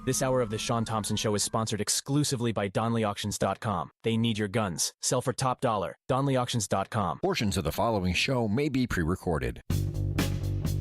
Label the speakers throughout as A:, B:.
A: This hour of the Shaun Thompson Show is sponsored exclusively by DonleyAuctions.com. They need your guns. Sell for top dollar. DonleyAuctions.com.
B: Portions of the following show may be pre-recorded.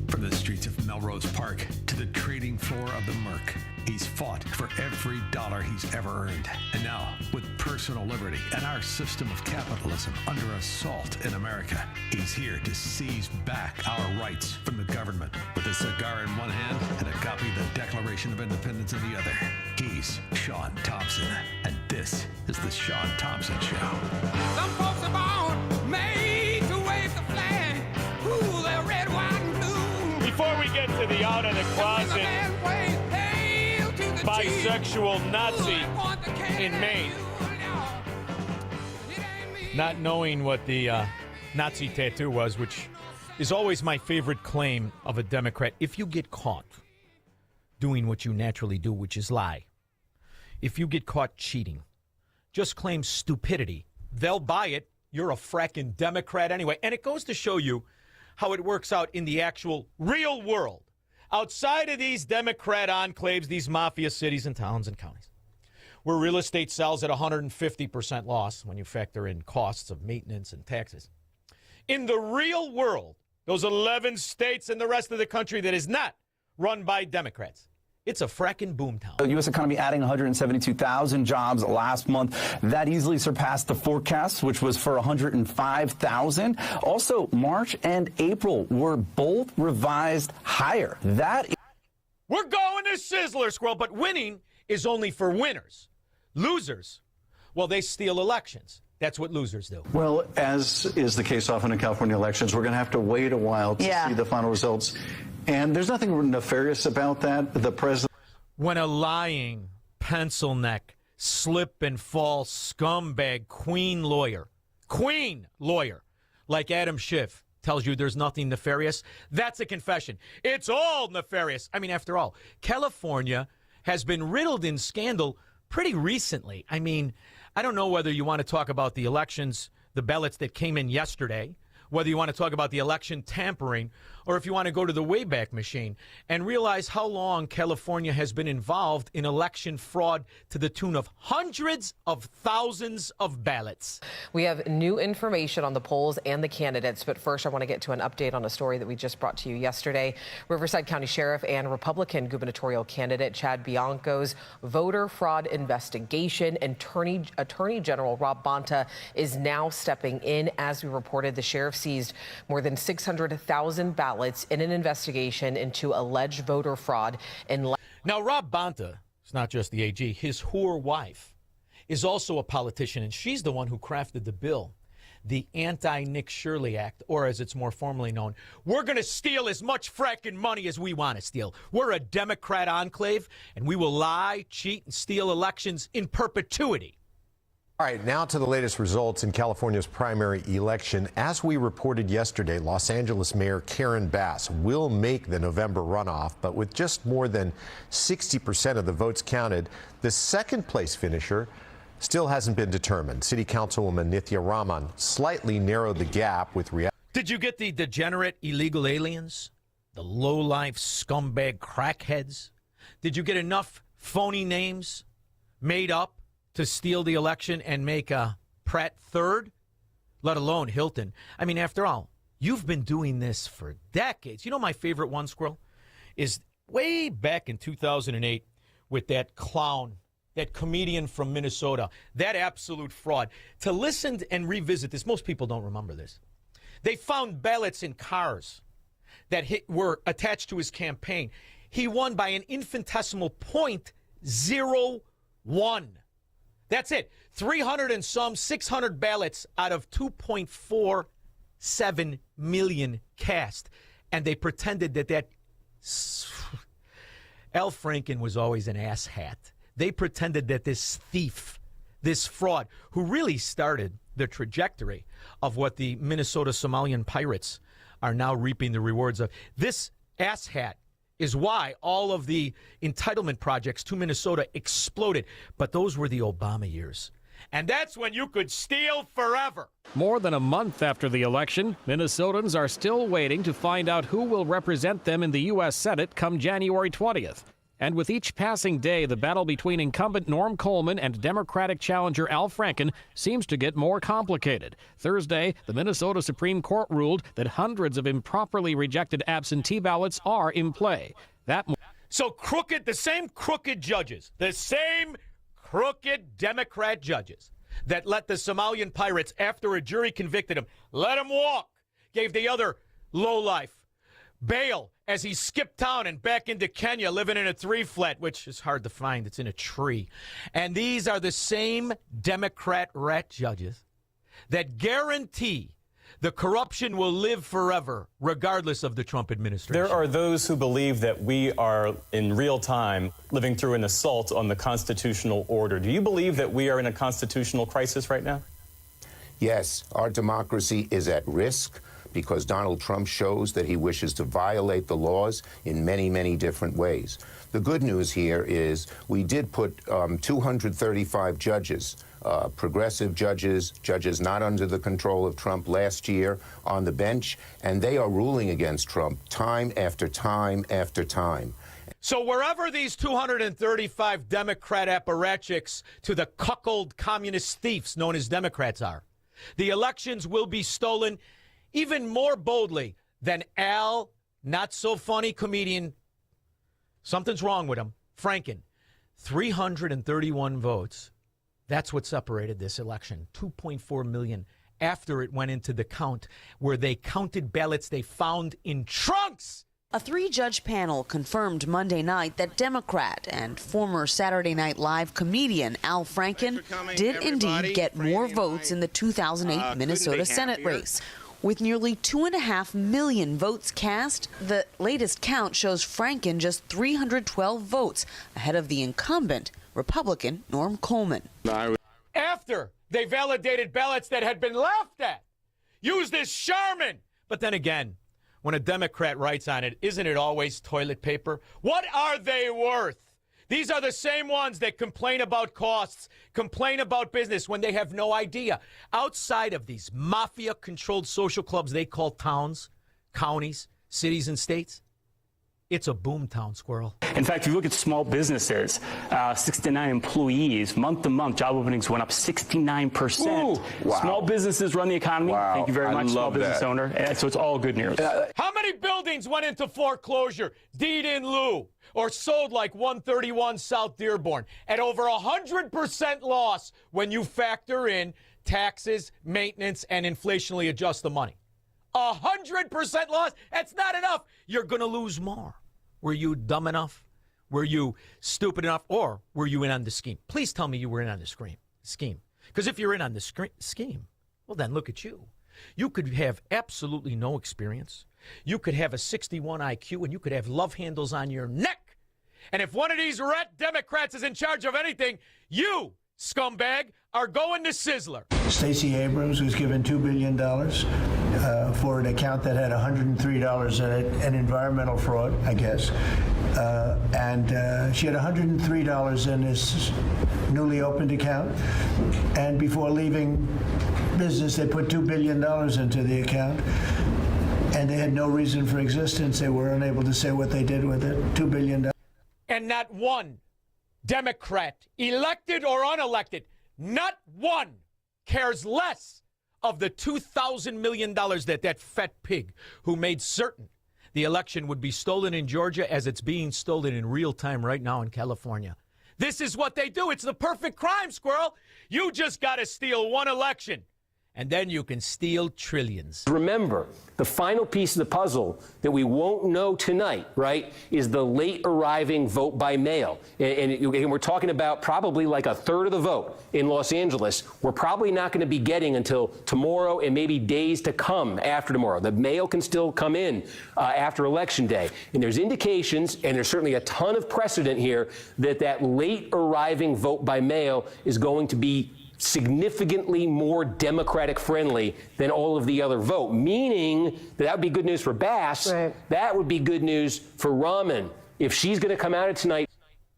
C: From the streets of Melrose Park to the trading floor of the Merc, he's fought for every dollar he's ever earned. And now, with personal liberty and our system of capitalism under assault in America, he's here to seize back our rights from the government. With a cigar in one hand and a copy of the Declaration of Independence in the other, he's Shaun Thompson. And this is the Shaun Thompson Show.
D: Some folks are born made to wave the flag. Ooh, they're red, white, and blue.
E: Before we get to the out of the closet bisexual Nazi in Maine, not knowing what the Nazi tattoo was, which is always my favorite claim of a Democrat. If you get caught doing what you naturally do, which is lie, if you get caught cheating, just claim stupidity. They'll buy it. You're a fracking Democrat anyway. And it goes to show you how it works out in the actual real world. Outside of these Democrat enclaves, these mafia cities and towns and counties, where real estate sells at 150% loss when you factor in costs of maintenance and taxes. In the real world, those 11 states and the rest of the country that is not run by Democrats, it's a fracking boomtown.
F: The U.S. economy adding 172,000 jobs last month. That easily surpassed the forecast, which was for 105,000. Also, March and April were both revised higher.
E: We're going to Sizzler, Squirrel, but winning is only for winners. Losers, well, they steal elections. That's what losers do.
G: Well, as is the case often in California elections, we're going to have to wait a while to see the final results. And there's nothing nefarious about that. The president.
E: When a lying, pencil neck, slip and fall scumbag queen lawyer like Adam Schiff tells you there's nothing nefarious, that's a confession. It's all nefarious. I mean, after all, California has been riddled in scandal pretty recently. I mean, I don't know whether you want to talk about the elections, the ballots that came in yesterday, whether you want to talk about the election tampering, or if you want to go to the Wayback Machine and realize how long California has been involved in election fraud to the tune of hundreds of thousands of ballots.
H: We have new information on the polls and the candidates, but first I want to get to an update on a story that we just brought to you yesterday. Riverside County Sheriff and Republican gubernatorial candidate Chad Bianco's voter fraud investigation. Attorney General Rob Bonta is now stepping in. As we reported, the sheriff seized more than 600,000 ballots in an investigation into alleged voter fraud.
E: Now, Rob Bonta is not just the AG. His whore wife is also a politician, and she's the one who crafted the bill, the Anti-Nick Shirley Act, or as it's more formally known, we're going to steal as much fracking money as we want to steal. We're a Democrat enclave, and we will lie, cheat, and steal elections in perpetuity.
I: All right, now to the latest results in California's primary election. As we reported yesterday, Los Angeles Mayor Karen Bass will make the November runoff, but with just more than 60% of the votes counted, the second place finisher still hasn't been determined. City Councilwoman Nithya Raman slightly narrowed the gap with reality.
E: Did you get the degenerate illegal aliens? The low-life scumbag crackheads? Did you get enough phony names made up to steal the election and make Pratt third, let alone Hilton? I mean, after all, you've been doing this for decades. You know, my favorite one, Squirrel, is way back in 2008 with that clown, that comedian from Minnesota, that absolute fraud. To listen and revisit this, most people don't remember this. They found ballots in cars that were attached to his campaign. He won by an infinitesimal .01. That's it. 300 and some, 600 ballots out of 2.47 million cast. And they pretended that Al Franken was always an asshat. They pretended that this thief, this fraud, who really started the trajectory of what the Minnesota Somalian pirates are now reaping the rewards of. This asshat is why all of the entitlement projects to Minnesota exploded. But those were the Obama years. And that's when you could steal forever.
J: More than a month after the election, Minnesotans are still waiting to find out who will represent them in the U.S. Senate come January 20th. And with each passing day, the battle between incumbent Norm Coleman and Democratic challenger Al Franken seems to get more complicated. Thursday, the Minnesota Supreme Court ruled that hundreds of improperly rejected absentee ballots are in play.
E: So the same crooked Democrat judges that let the Somalian pirates, after a jury convicted him, let him walk, gave the other lowlife bail as he skipped town and back into Kenya, living in a 3-flat, which is hard to find. It's in a tree. And these are the same Democrat rat judges that guarantee the corruption will live forever, regardless of the Trump administration.
K: There are those who believe that we are, in real time, living through an assault on the constitutional order. Do you believe that we are in a constitutional crisis right now?
L: Yes, our democracy is at risk because Donald Trump shows that he wishes to violate the laws in many, many different ways. The good news here is we did put 235 judges, progressive judges not under the control of Trump last year on the bench, and they are ruling against Trump time after time after time.
E: So wherever these 235 Democrat apparatchiks to the cuckold communist thieves known as Democrats are, the elections will be stolen even more boldly than Al, not-so-funny comedian, something's wrong with him, Franken. 331 votes. That's what separated this election. 2.4 million after it went into the count, where they counted ballots they found in trunks.
M: A 3-judge panel confirmed Monday night that Democrat and former Saturday Night Live comedian Al Franken did indeed get more votes in the 2008 Minnesota Senate race. With nearly 2.5 million votes cast, the latest count shows Franken just 312 votes ahead of the incumbent Republican Norm Coleman.
E: After they validated ballots that had been laughed at, used as Charmin. But then again, when a Democrat writes on it, isn't it always toilet paper? What are they worth? These are the same ones that complain about costs, complain about business when they have no idea. Outside of these mafia-controlled social clubs they call towns, counties, cities, and states, it's a boom town, Squirrel.
N: In fact, if you look at small businesses, 69 employees, month to month, job openings went up 69%.
O: Ooh, wow.
N: Small businesses run the economy.
O: Wow.
N: Thank you very much, small business
O: that.
N: owner. So it's all good news.
E: How many buildings went into foreclosure, deed in lieu, or sold like 131 South Dearborn at over 100% loss when you factor in taxes, maintenance, and inflationally adjust the money? 100% loss? That's not enough. You're going to lose more. Were you dumb enough? Were you stupid enough? Or were you in on the scheme? Please tell me you were in on the scheme. Because if you're in on the scheme, well, then look at you. You could have absolutely no experience. You could have a 61 IQ, and you could have love handles on your neck. And if one of these rat Democrats is in charge of anything, you, scumbag, are going to Sizzler.
P: Stacey Abrams was given $2 billion for an account that had $103 in it, an environmental fraud, I guess. And she had $103 in this newly opened account. And before leaving business, they put $2 billion into the account. And they had no reason for existence. They were unable to say what they did with it. $2 billion.
E: And not one Democrat, elected or unelected, not one cares less of the $2,000 million that fat pig who made certain the election would be stolen in Georgia as it's being stolen in real time right now in California. This is what they do. It's the perfect crime, Squirrel. You just got to steal one election, and then you can steal trillions.
Q: Remember, the final piece of the puzzle that we won't know tonight, right, is the late arriving vote by mail. And we're talking about probably like a third of the vote in Los Angeles. We're probably not going to be getting until tomorrow and maybe days to come after tomorrow. The mail can still come in after Election Day. And there's indications, and there's certainly a ton of precedent here, that late arriving vote by mail is going to be significantly more Democratic friendly than all of the other vote, meaning that would be good news for Bass. Right. That would be good news for Rahman if she's going to come out of tonight.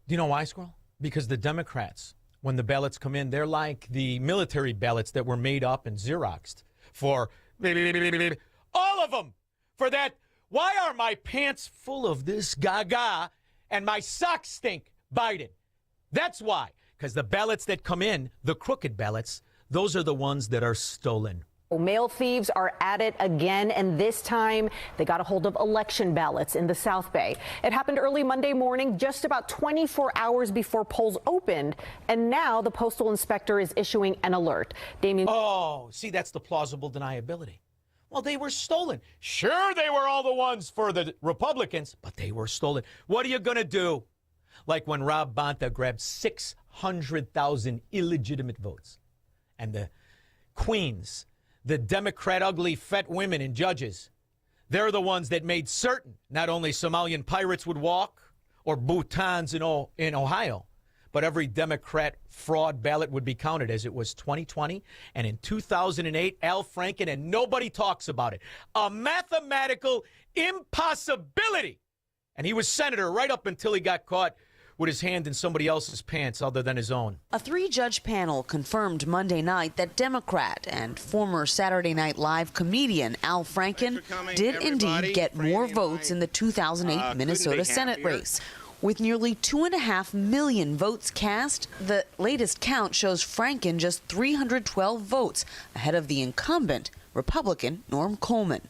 E: Do you know why, Squirrel? Because the Democrats, when the ballots come in, they're like the military ballots that were made up and Xeroxed for all of them. For that, why are my pants full of this gaga and my socks stink, Biden. That's why. Because the ballots that come in, the crooked ballots, those are the ones that are stolen.
O: Mail thieves are at it again, and this time they got a hold of election ballots in the South Bay. It happened early Monday morning, just about 24 hours before polls opened, and now the postal inspector is issuing an alert. Damien.
E: Oh, see, that's the plausible deniability. Well, they were stolen. Sure, they were all the ones for the Republicans, but they were stolen. What are you going to do? Like when Rob Bonta grabbed 600,000 illegitimate votes, and the queens, the Democrat ugly fat women and judges, they're the ones that made certain not only Somalian pirates would walk or Bhutans in Ohio, but every Democrat fraud ballot would be counted, as it was 2020. And in 2008, Al Franken, and nobody talks about it, a mathematical impossibility. And he was senator right up until he got caught with his hand in somebody else's pants other than his own.
M: A 3-judge panel confirmed Monday night that Democrat and former Saturday Night Live comedian Al Franken did indeed get more votes in the 2008 Minnesota Senate race. With nearly 2.5 million votes cast, the latest count shows Franken just 312 votes ahead of the incumbent, Republican Norm Coleman.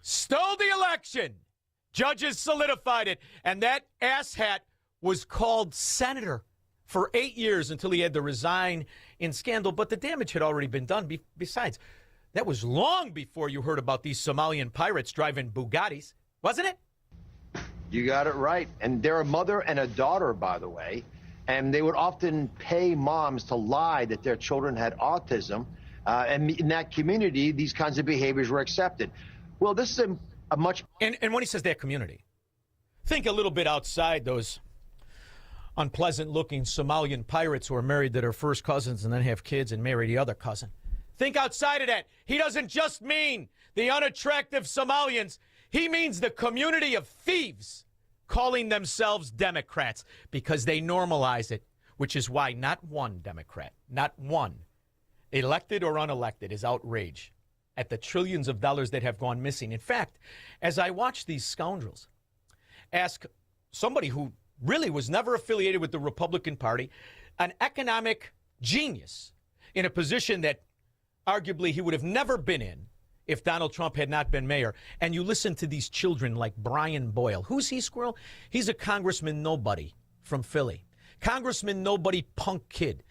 E: Stole the election. Judges solidified it, and that asshat was called senator for 8 years until he had to resign in scandal. But the damage had already been done. Besides, that was long before you heard about these Somalian pirates driving Bugattis, wasn't it?
R: You got it right. And they're a mother and a daughter, by the way. And they would often pay moms to lie that their children had autism. And in that community, these kinds of behaviors were accepted. Well, this is a much...
E: And when he says that community, think a little bit outside those unpleasant-looking Somalian pirates who are married to their first cousins and then have kids and marry the other cousin. Think outside of that. He doesn't just mean the unattractive Somalians. He means the community of thieves calling themselves Democrats because they normalize it, which is why not one Democrat, not one, elected or unelected, is outraged at the trillions of dollars that have gone missing. In fact, as I watch these scoundrels ask somebody who really was never affiliated with the Republican Party, an economic genius in a position that arguably he would have never been in if Donald Trump had not been mayor. And you listen to these children like Brian Boyle. Who's he, Squirrel? He's a Congressman nobody from Philly. Congressman nobody punk kid.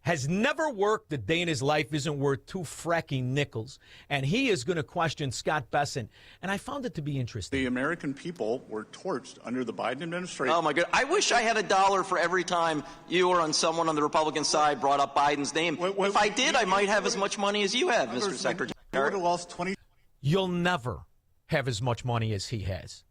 E: Has never worked a day in his life, isn't worth 2 fracking nickels. And he is going to question Scott Bessent. And I found it to be interesting.
S: The American people were torched under the Biden administration.
T: Oh, my God. I wish I had $1 for every time you or someone on the Republican side brought up Biden's name. If I did, I might have as much money as you have, Mr. Secretary.
S: You would have lost 20.
E: You'll never have as much money as he has.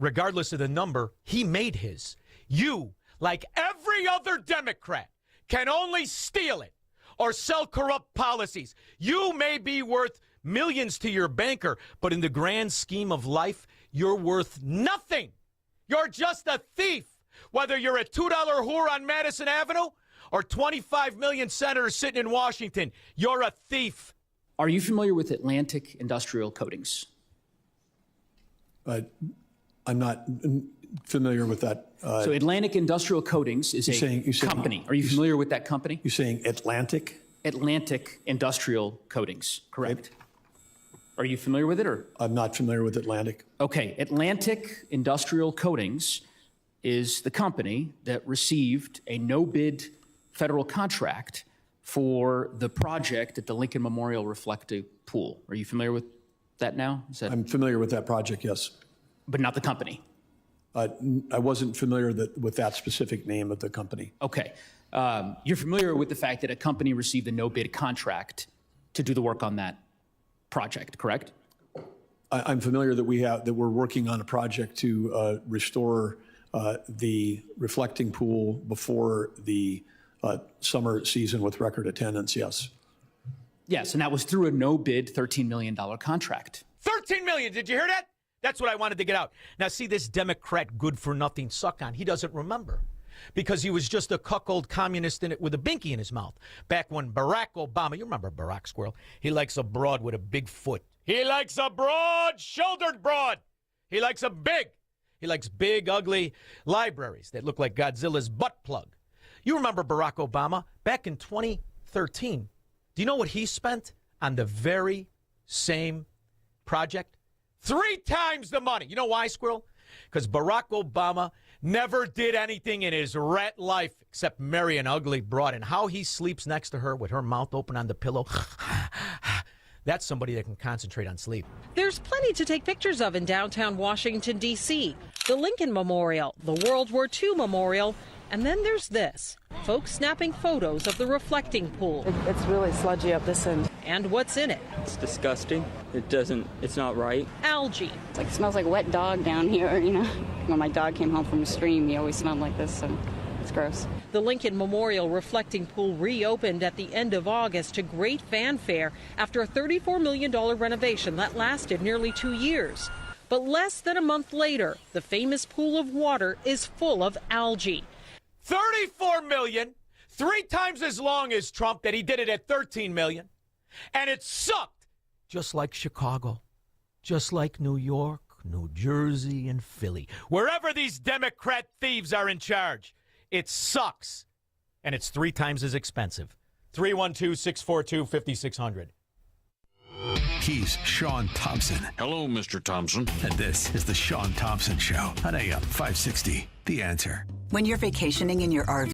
E: Regardless of the number, he made his. You, like every other Democrat, can only steal it or sell corrupt policies. You may be worth millions to your banker, but in the grand scheme of life, you're worth nothing. You're just a thief. Whether you're a $2 whore on Madison Avenue or 25 million senators sitting in Washington, you're a thief.
U: Are you familiar with Atlantic Industrial Coatings?
V: I'm not familiar with that.
U: So Atlantic Industrial Coatings is a company. Are you familiar with that company?
V: You're saying Atlantic?
U: Atlantic Industrial Coatings, correct? Are you familiar with it, or?
V: I'm not familiar with Atlantic.
U: Okay, Atlantic Industrial Coatings is the company that received a no-bid federal contract for the project at the Lincoln Memorial Reflective Pool. Are you familiar with that now?
V: I'm familiar with that project, yes.
U: But not the company?
V: I wasn't familiar with that specific name of the company.
U: Okay. You're familiar with the fact that a company received a no-bid contract to do the work on that project, correct?
V: I'm familiar that we're working on a project to restore the reflecting pool before the summer season with record attendance, yes.
U: Yes, and that was through a no-bid $13 million contract.
E: $13 million, did you hear that? That's what I wanted to get out. Now, see, this Democrat good-for-nothing suck-on, he doesn't remember because he was just a cuckold communist in it with a binky in his mouth. Back when Barack Obama, you remember Barack, Squirrel? He likes a broad with a big foot. He likes a broad-shouldered broad. He likes a big. He likes big, ugly libraries that look like Godzilla's butt plug. You remember Barack Obama back in 2013. Do you know what he spent on the very same project? 3 times the money. You know why, Squirrel? Because Barack Obama never did anything in his rat life except marry an ugly broad. And how he sleeps next to her with her mouth open on the pillow, that's somebody that can concentrate on sleep.
A: There's plenty to take pictures of in downtown Washington, D.C. The Lincoln Memorial, the World War II Memorial, and then there's this. Folks snapping photos of the reflecting pool.
B: It's really sludgy up this end.
A: And what's in it?
B: It's disgusting. It's not right.
A: Algae.
W: It's like, it smells like wet dog down here, you know. When my dog came home from a stream, he always smelled like this, so it's gross.
A: The Lincoln Memorial reflecting pool reopened at the end of August to great fanfare after a $34 million renovation that lasted nearly 2 years. But less than a month later, the famous pool of water is full of algae.
E: 34 million, 3 times as long as Trump that he did it at 13 million. And it sucked, just like Chicago, just like New York, New Jersey, and Philly. Wherever these Democrat thieves are in charge, it sucks. And it's 3 times as expensive. 312-642-5600.
C: He's Shaun Thompson.
X: Hello, Mr. Thompson.
C: And this is the Shaun Thompson Show on AM 560. The Answer.
Y: When you're vacationing in your RV,